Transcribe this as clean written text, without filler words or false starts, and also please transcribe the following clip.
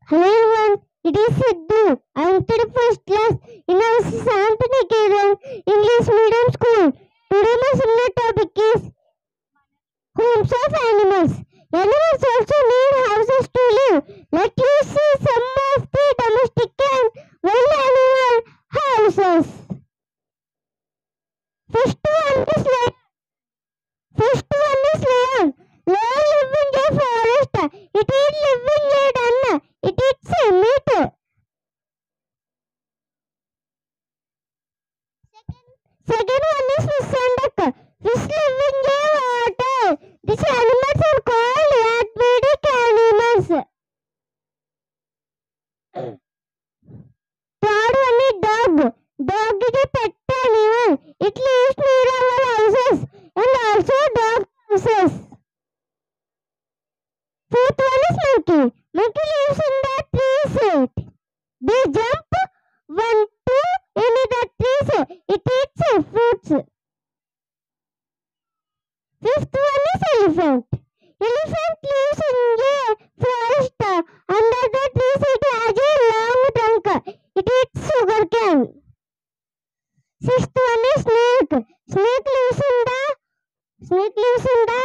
Hello everyone, it is Sidhu. I am in first class in our Santiniketan English Medium School. Today my seminar topic is homes of animals. Animals also need houses to live. Let us see some of the domestic and wild animal houses. First one is lion. Lion lives in a forest. It is living a den. It eats meat. Second one is fish and duck. Fish live in the water. These animals are called aquatic animals. Third one is dog. Dog is a pet animal. It lives near our houses and also dog houses. Fourth one is monkey. Monkey lives in the trees. They jump one, two in the trees. It eats fruits. Fifth one is elephant. Elephant lives in the forest. Under the trees it has a long trunk. It eats sugarcane. Sixth one is snake. Snake lives in the